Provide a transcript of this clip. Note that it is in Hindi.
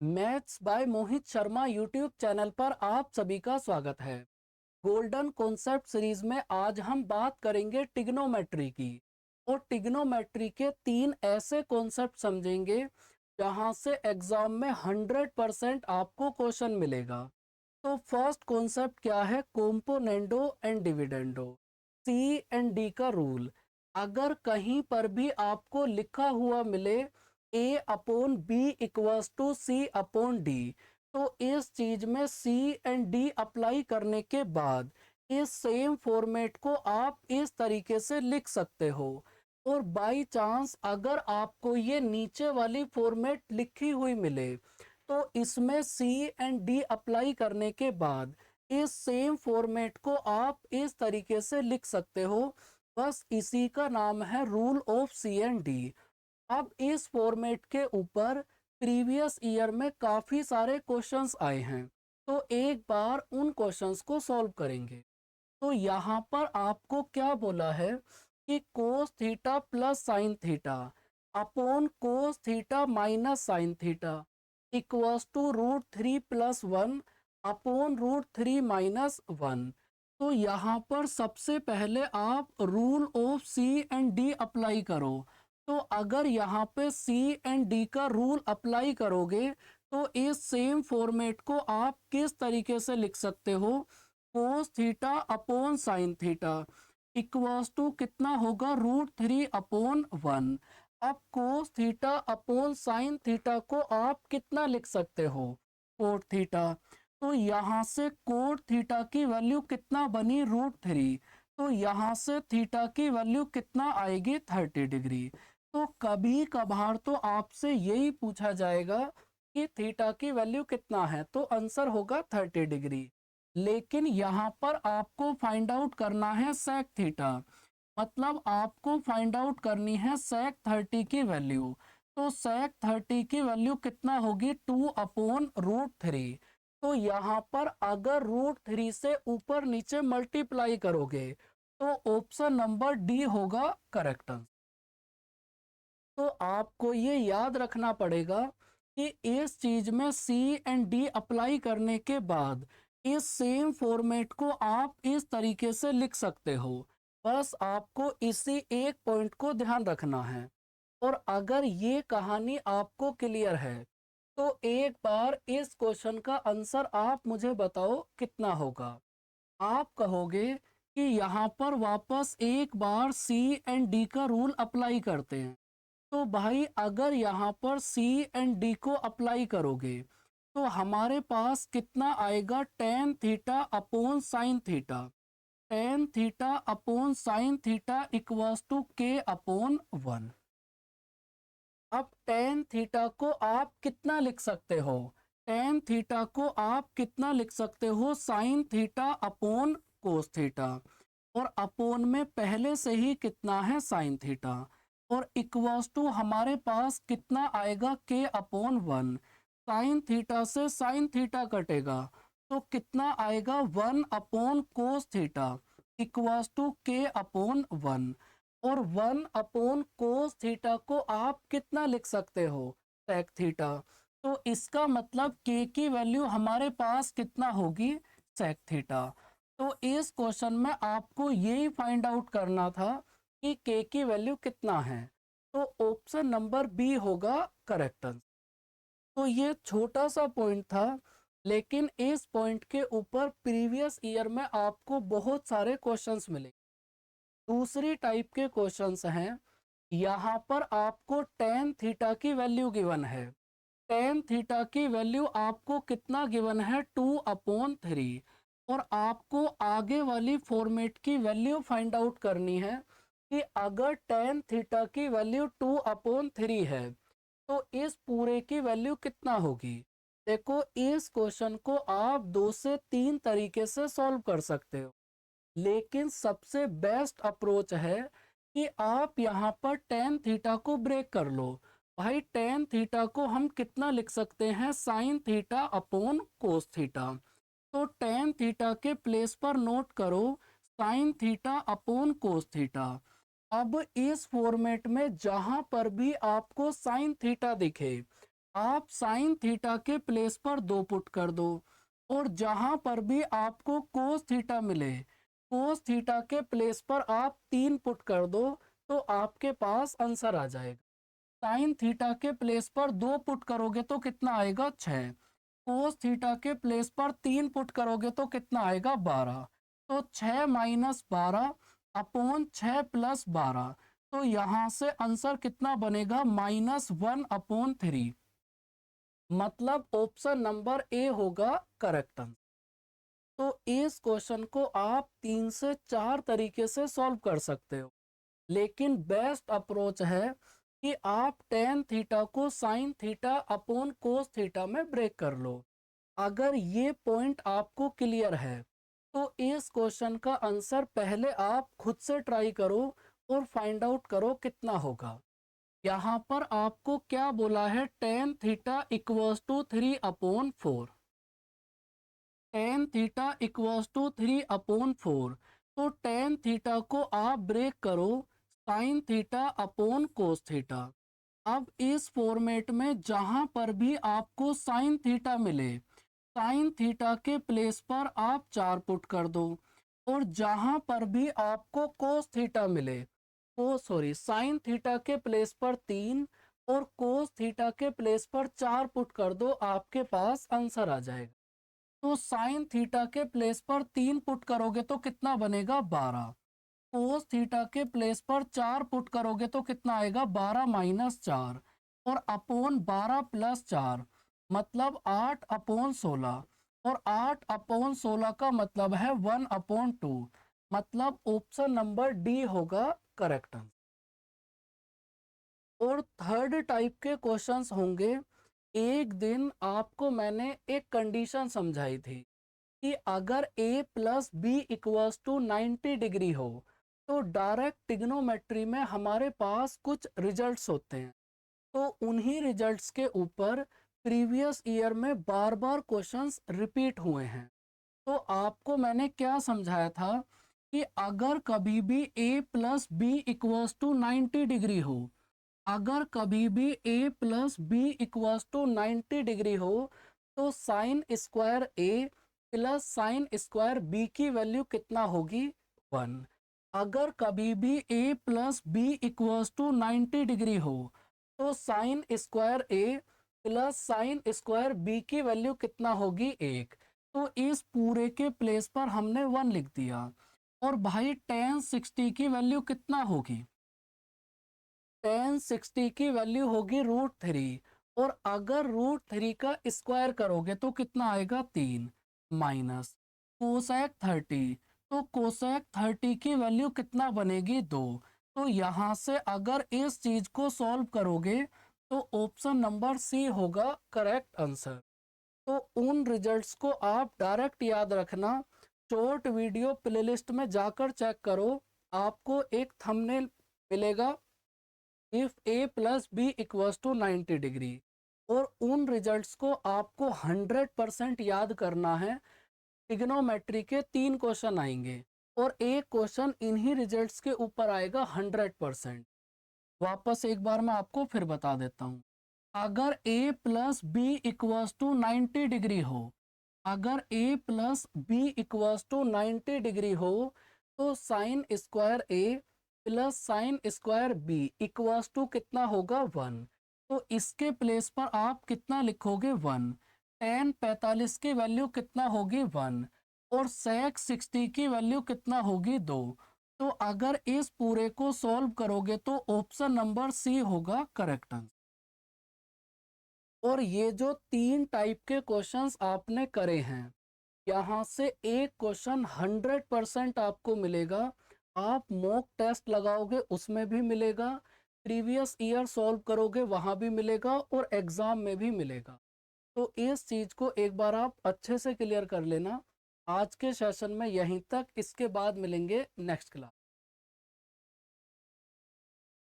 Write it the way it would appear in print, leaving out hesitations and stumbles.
Maths by Mohit Sharma YouTube channel पर आप सभी का स्वागत है। गोल्डन कॉन्सेप्ट सीरीज में आज हम बात करेंगे टिग्नोमेट्री की। और टिग्नोमेट्री के तीन ऐसे कॉन्सेप्ट समझेंगे जहां से एग्जाम में 100% आपको क्वेश्चन मिलेगा। तो फर्स्ट कॉन्सेप्ट क्या है? Componendo and dividendo, C and D का रूल। अगर कहीं पर भी आपको लिखा हुआ मिले A upon B equals to C upon D, तो इस चीज में सी एंड डी अप्लाई करने के बाद इस सेम फॉर्मेट को आप इस तरीके से लिख सकते हो। और बाय चांस अगर आपको ये नीचे वाली फॉर्मेट लिखी हुई मिले, तो इसमें सी एंड डी अप्लाई करने के बाद इस सेम फॉर्मेट को आप इस तरीके से लिख सकते हो। बस इसी का नाम है rule of C and D. अब इस फॉर्मेट के ऊपर प्रीवियस ईयर में काफी सारे क्वेश्चंस आए हैं, तो एक बार उन क्वेश्चंस को सॉल्व करेंगे। तो यहाँ पर आपको क्या बोला है कि cos theta plus sine theta upon cos theta minus sine theta equals to √3+1 अपॉन √3-1। तो यहाँ पर सबसे पहले आप rule of C and D apply करो। तो अगर यहाँ पे सी एंड डी का रूल अप्लाई करोगे, तो इस सेम फॉर्मेट को आप किस तरीके से लिख सकते हो? Cos theta upon sine theta equals to कितना होगा? √3/1। अब cos theta upon sine theta को आप कितना लिख सकते हो? Cot theta. तो यहाँ से कोट थीटा की वैल्यू कितना बनी? √3। तो यहाँ से थीटा की वैल्यू कितना आएगी? 30 डिग्री। तो कभी कभार तो आपसे यही पूछा जाएगा कि थीटा की वैल्यू कितना है, तो आंसर होगा 30 डिग्री। लेकिन यहाँ पर आपको फाइंड आउट करना है सेक थीटा, मतलब आपको फाइंड आउट करनी है सेक 30 की वैल्यू। तो सेक 30 की वैल्यू कितना होगी? 2/√3। तो यहाँ पर अगर √3 से ऊपर नीचे मल्टीप्लाई करोगे, तो ऑप्शन नंबर डी होगा करेक्ट आंसर। तो आपको ये याद रखना पड़ेगा कि इस चीज में सी एंड डी अप्लाई करने के बाद इस सेम फॉर्मेट को आप इस तरीके से लिख सकते हो। बस आपको इसी एक पॉइंट को ध्यान रखना है। और अगर ये कहानी आपको क्लियर है, तो एक बार इस क्वेश्चन का आंसर आप मुझे बताओ कितना होगा। आप कहोगे कि यहाँ पर वापस एक बार सी एंड डी का रूल अप्लाई करते हैं। तो भाई अगर यहाँ पर सी एंड डी को अप्लाई करोगे, तो हमारे पास कितना आएगा? Tan theta upon sine theta. Tan theta upon sine theta equals to k/1। अब टेन थीटा को आप कितना लिख सकते हो? टेन थीटा को आप कितना लिख सकते हो? Sign theta upon cos theta. और अपोन में पहले से ही कितना है? Sine theta. और इक्वल्स टू हमारे पास कितना आएगा? k/1। साइन थीटा से साइन थीटा कटेगा, तो कितना आएगा? 1/कोस थीटा इक्वल्स टू k/1। और 1/कोस थीटा को आप कितना लिख सकते हो? Sec theta. तो इसका मतलब k की वैल्यू हमारे पास कितना होगी? Sec theta. तो इस क्वेश्चन में आपको यही फाइंड आउट करना था कि k की वैल्यू कितना है। तो ऑप्शन नंबर बी होगा करेक्ट आंसर। तो ये छोटा सा पॉइंट था, लेकिन इस पॉइंट के ऊपर प्रीवियस ईयर में आपको बहुत सारे क्वेश्चंस मिले। दूसरी टाइप के क्वेश्चंस हैं, यहाँ पर आपको टेन थीटा की वैल्यू गिवन है। टेन थीटा की वैल्यू आपको कितना गिवन है? 2/3। और आपको आगे वाली फॉर्मेट की वैल्यू फाइंड आउट करनी है कि अगर टेन थीटा की वैल्यू 2/3 है, तो इस पूरे की वैल्यू कितना होगी? देखो, इस क्वेश्चन को आप 2 से 3 तरीके से सॉल्व कर सकते हो, लेकिन सबसे बेस्ट अप्रोच है कि आप यहाँ पर टेन थीटा को ब्रेक कर लो। भाई टेन थीटा को हम कितना लिख सकते हैं? Sign theta upon cos theta. तो टेन थीटा के प्लेस पर नोट करो sine theta upon cos theta. अब इस फॉर्मेट में जहां पर भी आपको साइन थीटा दिखे, आप साइन थीटा के प्लेस पर 2 पुट कर दो और जहां पर भी आपको कोस थीटा मिले, कोस थीटा के प्लेस पर आप 3 पुट कर दो तो आपके पास आंसर आ जाएगा। साइन थीटा के प्लेस पर 2 पुट करोगे तो कितना आएगा 6। कोस थीटा के प्लेस पर 3 पुट करोगे तो कितना आएगा 12। तो 6 माइनस 12 अपॉन 6 प्लस 12। तो यहां से आंसर कितना बनेगा -1/3। मतलब ऑप्शन नंबर ए होगा करेक्ट आंसर। तो इस क्वेश्चन को आप 3 से 4 तरीके से सॉल्व कर सकते हो, लेकिन बेस्ट अप्रोच है कि आप टेन थीटा को sign theta upon cos theta में ब्रेक कर लो। अगर ये पॉइंट आपको क्लियर है तो इस क्वेश्चन का आंसर पहले आप खुद से ट्राई करो और फाइंड आउट करो कितना होगा। यहाँ पर आपको क्या बोला है, tan theta equals to 3/4। Tan theta equals to 3/4। तो टेन थीटा को आप ब्रेक करो sine theta upon cos theta. अब इस फॉर्मेट में जहां पर भी आपको साइन थीटा मिले, साइन थीटा के प्लेस पर आप 4 पुट कर दो और जहां पर भी आपको कोस थीटा मिले, साइन थीटा के प्लेस पर 3 और कोस थीटा के प्लेस पर 4 पुट कर दो, आपके पास आंसर आ जाएगा। तो साइन थीटा के प्लेस पर 3 पुट करोगे तो कितना बनेगा 12। कोस थीटा के प्लेस पर 4 पुट करोगे तो कितना आएगा 12 माइनस 4 और अपॉन 12 प्लस 4 मतलब 8/16। और 8/16 का मतलब है 1/2। मतलब ऑप्शन नंबर डी होगा करेक्ट आंसर। और थर्ड टाइप के क्वेश्चंस होंगे। एक दिन आपको मैंने एक कंडीशन समझाई थी कि अगर a plus B equals to 90 degree हो तो डायरेक्ट ट्रिग्नोमेट्री में हमारे पास कुछ रिजल्ट्स होते हैं। तो उन्हीं रिजल्ट्स के ऊपर प्रीवियस ईयर में बार बार क्वेश्चंस रिपीट हुए हैं। तो आपको मैंने क्या समझाया था कि अगर कभी भी a plus B equals to 90 degree हो, अगर कभी भी a plus B equals to 90 degree हो तो sine square a plus sine square B की वैल्यू कितना होगी 1। अगर कभी भी a plus B equals to 90 degree हो तो sine square a plus sine square B की वैल्यू कितना होगी 1। तो इस पूरे के प्लेस पर हमने 1 लिख दिया। और भाई tan 60 की वैल्यू कितना होगी, tan 60 की वैल्यू होगी √3। और अगर √3 का स्क्वायर करोगे तो कितना आएगा 3 माइनस कोसेक 30। तो कोसेक 30 की वैल्यू कितना बनेगी 2। तो यहाँ से अगर इस चीज को सॉल्व करोगे तो ऑप्शन नंबर सी होगा करेक्ट आंसर। तो उन रिजल्ट्स को आप डायरेक्ट याद रखना, शॉर्ट वीडियो प्लेलिस्ट में जाकर चेक करो, आपको एक थंबनेल मिलेगा if a plus B equals to 90 degree. और उन रिजल्ट्स को आपको 100% याद करना है। ट्रिग्नोमेट्री के 3 क्वेश्चन आएंगे और एक क्वेश्चन इन्हीं रिजल्ट्स के ऊपर आएगा 100%। वापस एक बार मैं आपको फिर बता देता हूँ। अगर a plus B equals to 90 degree हो, अगर a plus B equals to 90 degree हो तो sine square a plus sine square B equals to कितना होगा 1। तो इसके प्लेस पर आप कितना लिखोगे 1। tan 45 की वैल्यू कितना होगी 1 और sec 60 की वैल्यू कितना होगी 2। तो अगर इस पूरे को सॉल्व करोगे तो ऑप्शन नंबर सी होगा करेक्ट आंसर। और ये जो 3 टाइप के क्वेश्चंस आपने करे हैं, यहाँ से एक क्वेश्चन 100% आपको मिलेगा। आप मॉक टेस्ट लगाओगे उसमें भी मिलेगा, प्रीवियस ईयर सॉल्व करोगे वहाँ भी मिलेगा और एग्जाम में भी मिलेगा। तो इस चीज़ को एक बार आप अच्छे से क्लियर कर लेना। आज के सेशन में यहीं तक, इसके बाद मिलेंगे नेक्स्ट क्लास।